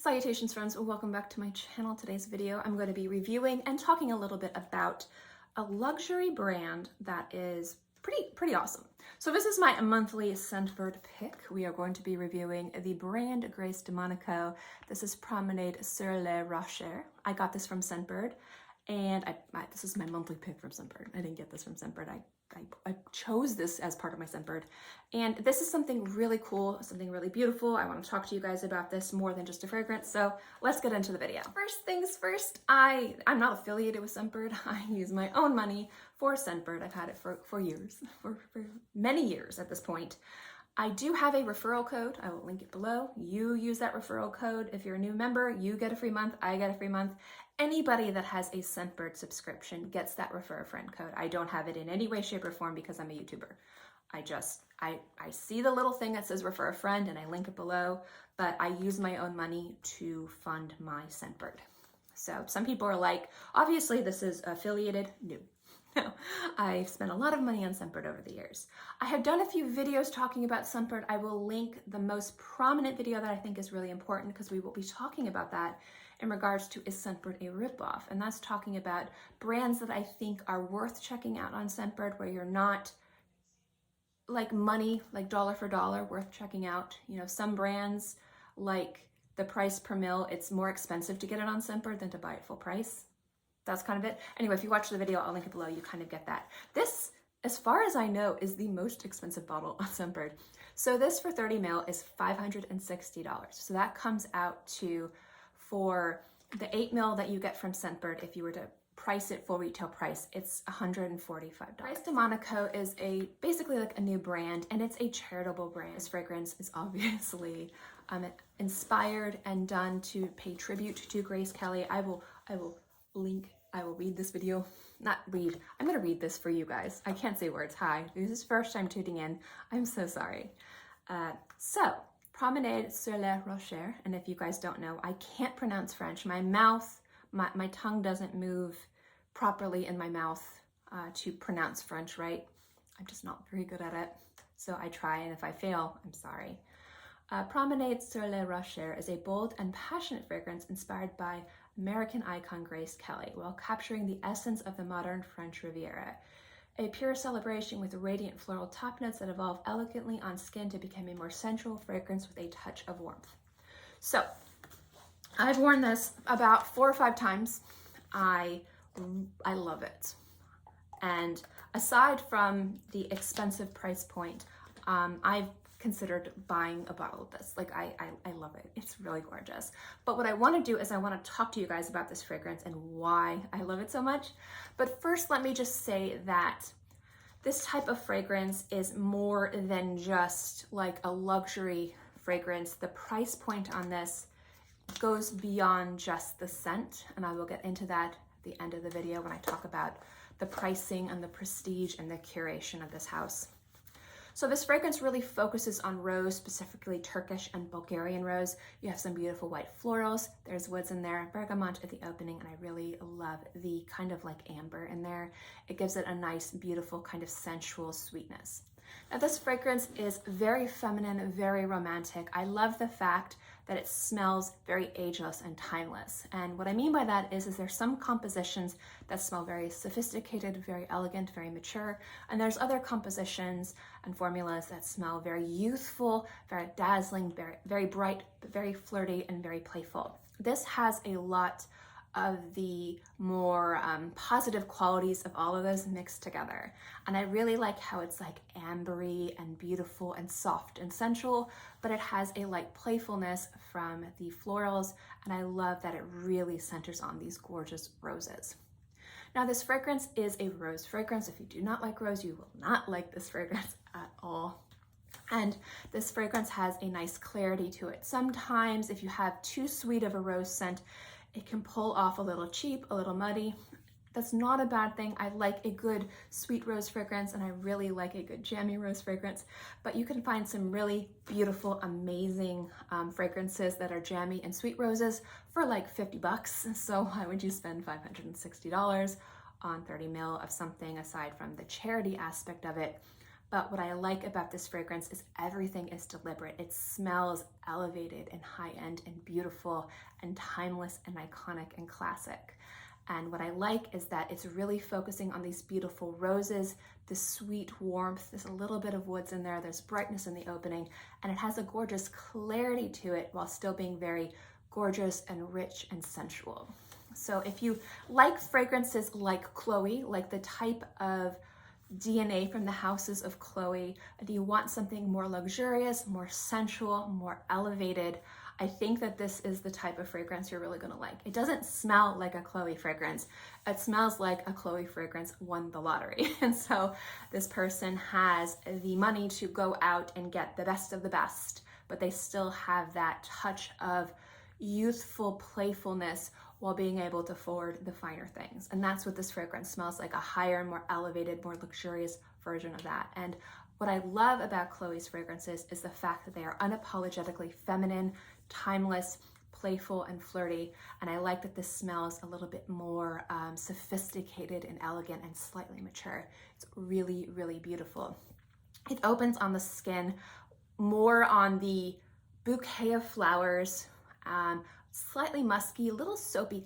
Salutations friends, welcome back to my channel. Today's video I'm going to be reviewing and talking a little bit about a luxury brand that is pretty awesome. So this is my monthly Scentbird pick. We are going to be reviewing the brand Grace de Monaco. This is Promenade Sur Le Rocher. I got this from Scentbird, and this is my monthly pick from Scentbird. I didn't get this from Scentbird. I chose this as part of my Scentbird, and this is something really cool, something really beautiful. I want to talk to you guys about this more than just a fragrance, so let's get into the video. First things first, I'm not affiliated with Scentbird. I use my own money for Scentbird. I've had it for years, for many years at this point. I do have a referral code. I will link it below. You use that referral code. If you're a new member, you get a free month. I get a free month. Anybody that has a Scentbird subscription gets that refer a friend code. I don't have it in any way, shape, or form because I'm a YouTuber. I see the little thing that says refer a friend and I link it below, but I use my own money to fund my Scentbird. So some people are like, obviously this is affiliated. No, I've spent a lot of money on Scentbird over the years. I have done a few videos talking about Scentbird. I will link the most prominent video that I think is really important because we will be talking about that in regards to is Scentbird a ripoff? And that's talking about brands that I think are worth checking out on Scentbird where you're not like money, like dollar for dollar worth checking out. You know, some brands like the price per mil, it's more expensive to get it on Scentbird than to buy it full price. That's kind of it. Anyway, if you watch the video, I'll link it below. You kind of get that. This, as far as I know, is the most expensive bottle on Scentbird. So this for 30 ml is $560. So that comes out to, for the 8 ml that you get from Scentbird, if you were to price it full retail price, it's $145. Grace de Monaco is basically like a new brand, and it's a charitable brand. This fragrance is obviously inspired and done to pay tribute to Grace Kelly. I will read this video. I'm gonna read this for you guys. I can't say words. Hi, this is first time tuning in. I'm so sorry. So, Promenade Sur Le Rocher, and if you guys don't know, I can't pronounce French. My mouth, my tongue doesn't move properly in my mouth to pronounce French right. I'm just not very good at it. So I try, and if I fail, I'm sorry. Promenade Sur Le Rocher is a bold and passionate fragrance inspired by American icon Grace Kelly, while capturing the essence of the modern French Riviera. A pure celebration with radiant floral top notes that evolve elegantly on skin to become a more sensual fragrance with a touch of warmth. So, I've worn this about 4 or 5 times. I love it. And aside from the expensive price point, I've considered buying a bottle of this. Like I love it. It's really gorgeous. But what I want to do is I want to talk to you guys about this fragrance and why I love it so much. But first, let me just say that this type of fragrance is more than just like a luxury fragrance. The price point on this goes beyond just the scent, and I will get into that at the end of the video when I talk about the pricing and the prestige and the curation of this house. So this fragrance really focuses on rose, specifically Turkish and Bulgarian rose. You have some beautiful white florals. There's woods in there, bergamot at the opening, and I really love the kind of like amber in there. It gives it a nice, beautiful kind of sensual sweetness. Now this fragrance is very feminine, very romantic. I love the fact that it smells very ageless and timeless. And what I mean by that is there's some compositions that smell very sophisticated, very elegant, very mature, and there's other compositions and formulas that smell very youthful, very dazzling, very bright, but very flirty and very playful. This has a lot of the more positive qualities of all of those mixed together. And I really like how it's like ambery and beautiful and soft and sensual, but it has a light playfulness from the florals, and I love that it really centers on these gorgeous roses. Now this fragrance is a rose fragrance. If you do not like rose, you will not like this fragrance at all. And this fragrance has a nice clarity to it. Sometimes if you have too sweet of a rose scent, it can pull off a little cheap, a little muddy. That's not a bad thing. I like a good sweet rose fragrance, and I really like a good jammy rose fragrance, but you can find some really beautiful, amazing fragrances that are jammy and sweet roses for like 50 bucks. So why would you spend $560 on 30 ml of something aside from the charity aspect of it? but what I like about this fragrance is everything is deliberate. It smells elevated and high-end and beautiful and timeless and iconic and classic. And what I like is that it's really focusing on these beautiful roses, this sweet warmth, there's a little bit of woods in there, there's brightness in the opening, and it has a gorgeous clarity to it while still being very gorgeous and rich and sensual. So if you like fragrances like Chloe, like the type of DNA from the houses of Chloe, and you want something more luxurious, more sensual, more elevated, I think that this is the type of fragrance you're really gonna like. It doesn't smell like a Chloe fragrance. It smells like a Chloe fragrance won the lottery. And so this person has the money to go out and get the best of the best, but they still have that touch of youthful playfulness while being able to afford the finer things. And that's what this fragrance smells like, a higher, more elevated, more luxurious version of that. And what I love about Chloe's fragrances is the fact that they are unapologetically feminine, timeless, playful, and flirty. And I like that this smells a little bit more sophisticated and elegant and slightly mature. It's really, really beautiful. It opens on the skin more on the bouquet of flowers, slightly musky, a little soapy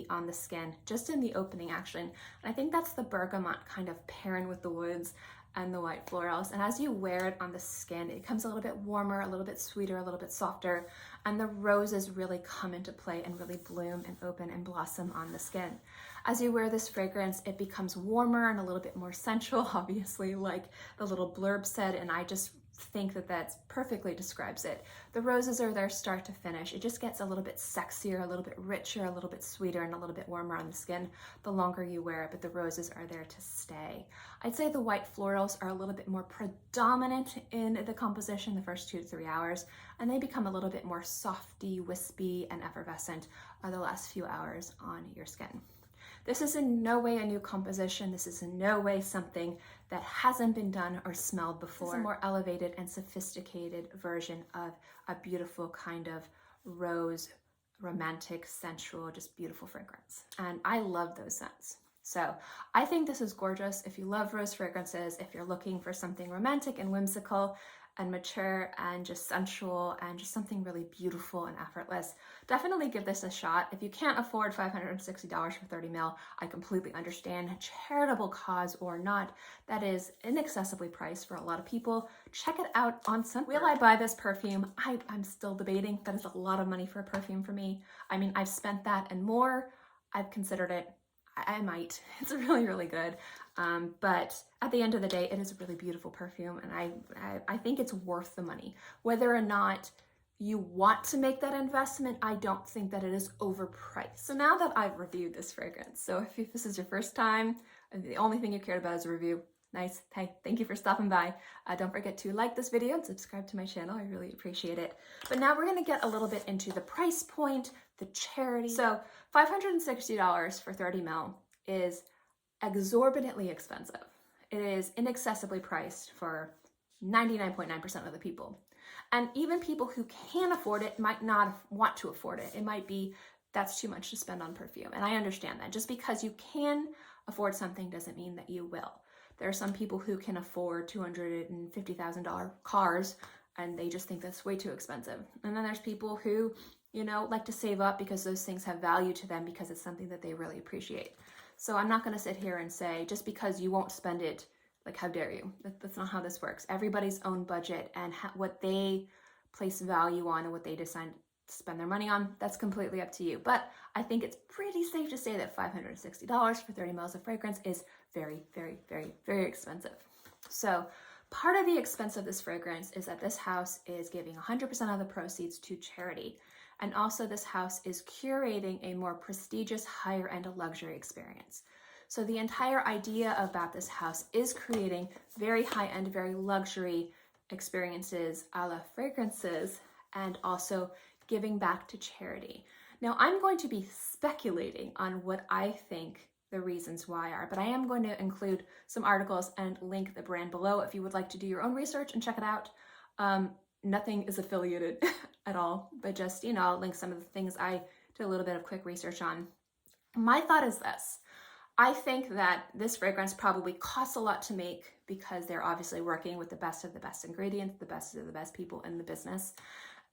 on the skin, just in the opening actually. And I think that's the bergamot kind of pairing with the woods and the white florals. And as you wear it on the skin, it becomes a little bit warmer, a little bit sweeter, a little bit softer, and the roses really come into play and really bloom and open and blossom on the skin. As you wear this fragrance, it becomes warmer and a little bit more sensual, obviously, like the little blurb said, and I just think that that perfectly describes it. The roses are there start to finish. It just gets a little bit sexier, a little bit richer, a little bit sweeter, and a little bit warmer on the skin the longer you wear it, but the roses are there to stay. I'd say the white florals are a little bit more predominant in the composition the first 2 to 3 hours, and they become a little bit more softy, wispy, and effervescent the last few hours on your skin. This is in no way a new composition. This is in no way something that hasn't been done or smelled before. This is a more elevated and sophisticated version of a beautiful kind of rose, romantic, sensual, just beautiful fragrance. And I love those scents. So I think this is gorgeous. If you love rose fragrances, if you're looking for something romantic and whimsical and mature and just sensual and just something really beautiful and effortless, definitely give this a shot. If you can't afford $560 for 30 ml, I completely understand. Charitable cause or not, that is inaccessibly priced for a lot of people. Check it out on Scentbird. Will I buy this perfume? I'm still debating. That is a lot of money for a perfume for me. I mean, I've spent that and more. I've considered it. I might. It's really, really good. But at the end of the day, it is a really beautiful perfume, and I think it's worth the money. Whether or not you want to make that investment, I don't think that it is overpriced. So now that I've reviewed this fragrance, so if this is your first time, and the only thing you cared about is a review, nice. Hey, thank you for stopping by. Don't forget to like this video and subscribe to my channel. I really appreciate it. But now we're gonna get a little bit into the price point, the charity. So $560 for 30 ml is exorbitantly expensive. It is inaccessibly priced for 99.9% of the people. And even people who can afford it might not want to afford it. It might be, that's too much to spend on perfume. And I understand that. Just because you can afford something doesn't mean that you will. There are some people who can afford $250,000 cars and they just think that's way too expensive. And then there's people who, you know, like to save up because those things have value to them because it's something that they really appreciate. So I'm not going to sit here and say, just because you won't spend it, like, how dare you? That's not how this works. Everybody's own budget and what they place value on and what they decide to spend their money on, that's completely up to you. But I think it's pretty safe to say that $560 for 30 ml of fragrance is very, very, very, very expensive. So part of the expense of this fragrance is that this house is giving 100% of the proceeds to charity. And also this house is curating a more prestigious, higher end luxury experience. So the entire idea about this house is creating very high-end, very luxury experiences a la fragrances and also giving back to charity. Now I'm going to be speculating on what I think the reasons why are, but I am going to include some articles and link the brand below if you would like to do your own research and check it out. Nothing is affiliated at all, but just, you know, I'll link some of the things I did a little bit of quick research on. My thought is this. I think that this fragrance probably costs a lot to make because they're obviously working with the best of the best ingredients, the best of the best people in the business.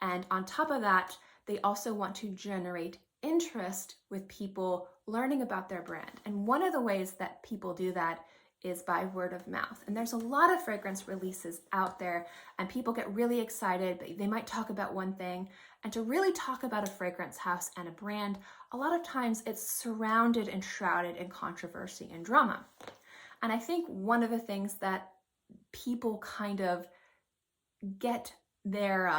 And on top of that, they also want to generate interest with people learning about their brand. And one of the ways that people do that is by word of mouth. And there's a lot of fragrance releases out there and people get really excited, but they might talk about one thing. And to really talk about a fragrance house and a brand, a lot of times it's surrounded and shrouded in controversy and drama. And I think one of the things that people kind of get their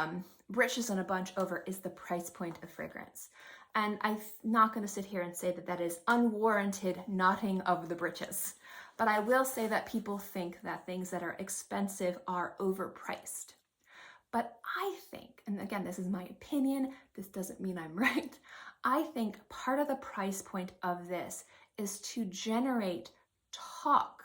britches in a bunch over is the price point of fragrance. And I'm not going to sit here and say that that is unwarranted knotting of the britches. But I will say that people think that things that are expensive are overpriced. But I think, and again, this is my opinion, this doesn't mean I'm right, I think part of the price point of this is to generate talk,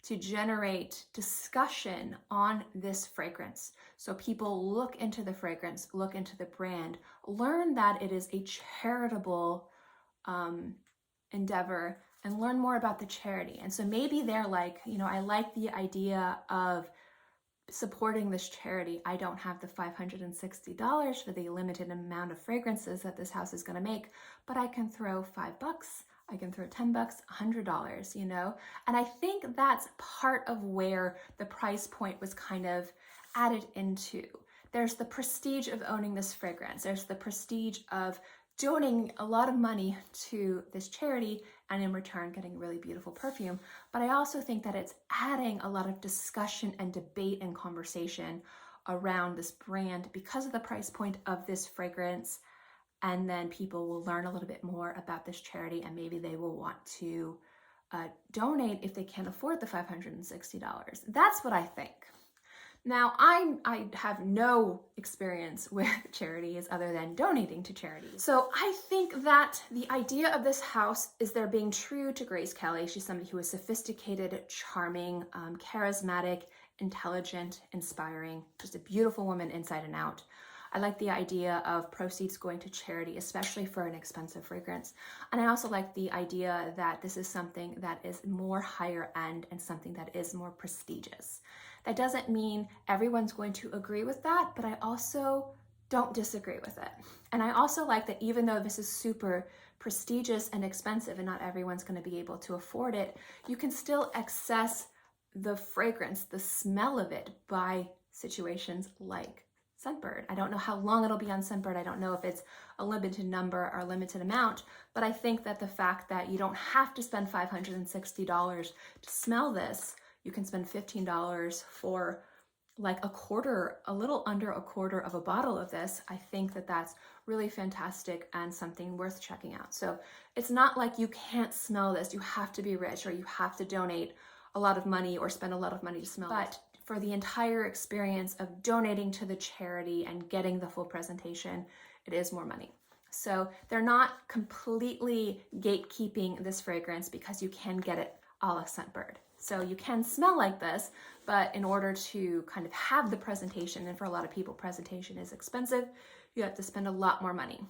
to generate discussion on this fragrance. So people look into the fragrance, look into the brand, learn that it is a charitable endeavor, and learn more about the charity. And so maybe they're like, you know, I like the idea of supporting this charity. I don't have the $560 for the limited amount of fragrances that this house is going to make, but I can throw $5, I can throw $10, $100, you know? And I think that's part of where the price point was kind of added into. There's the prestige of owning this fragrance. There's the prestige of donating a lot of money to this charity and in return getting really beautiful perfume. But I also think that it's adding a lot of discussion and debate and conversation around this brand because of the price point of this fragrance. And then people will learn a little bit more about this charity and maybe they will want to donate if they can't afford the $560. That's what I think. Now, I have no experience with charities other than donating to charities. So I think that the idea of this house is they're being true to Grace Kelly. She's somebody who is sophisticated, charming, charismatic, intelligent, inspiring, just a beautiful woman inside and out. I like the idea of proceeds going to charity, especially for an expensive fragrance. And I also like the idea that this is something that is more higher end and something that is more prestigious. That doesn't mean everyone's going to agree with that, but I also don't disagree with it. And I also like that even though this is super prestigious and expensive and not everyone's going to be able to afford it, you can still access the fragrance, the smell of it by situations like Scentbird. I don't know how long it'll be on Scentbird. I don't know if it's a limited number or a limited amount, but I think that the fact that you don't have to spend $560 to smell this, you can spend $15 for like a little under a quarter of a bottle of this. I think that that's really fantastic and something worth checking out. So it's not like you can't smell this. You have to be rich or you have to donate a lot of money or spend a lot of money to smell it. For the entire experience of donating to the charity and getting the full presentation, it is more money. So they're not completely gatekeeping this fragrance because you can get it a la Scentbird. So you can smell like this, but in order to kind of have the presentation, and for a lot of people, presentation is expensive, you have to spend a lot more money.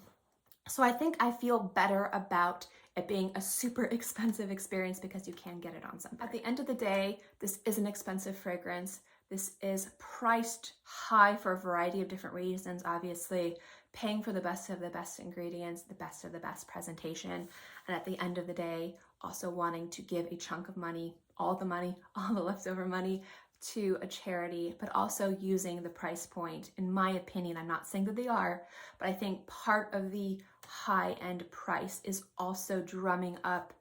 So I think I feel better about it being a super expensive experience because you can get it on Scentbird. At the end of the day, this is an expensive fragrance. This is priced high for a variety of different reasons, obviously, paying for the best of the best ingredients, the best of the best presentation, and at the end of the day, also wanting to give a chunk of money, all the leftover money to a charity, but also using the price point. In my opinion, I'm not saying that they are, but I think part of the high-end price is also drumming up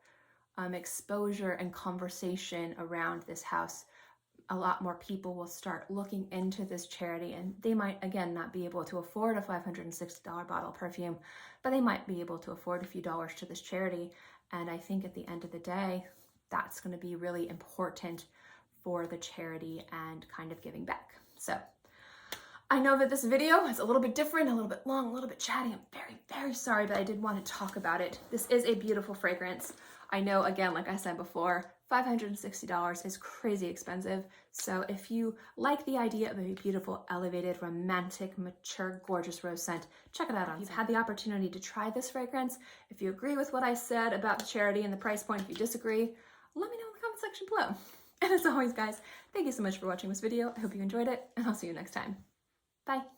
exposure and conversation around this house. A lot more people will start looking into this charity, and they might, again, not be able to afford a $560 bottle of perfume, but they might be able to afford a few dollars to this charity. And I think at the end of the day, that's going to be really important for the charity and kind of giving back. So I know that this video is a little bit different, a little bit long, a little bit chatty. I'm very, very sorry, but I did want to talk about it. This is a beautiful fragrance. I know, again, like I said before, $560 is crazy expensive. So if you like the idea of a beautiful, elevated, romantic, mature, gorgeous rose scent, check it out on. If you've had the opportunity to try this fragrance, if you agree with what I said about the charity and the price point, if you disagree, let me know in the comment section below. And as always, guys, thank you so much for watching this video. I hope you enjoyed it, and I'll see you next time. Bye.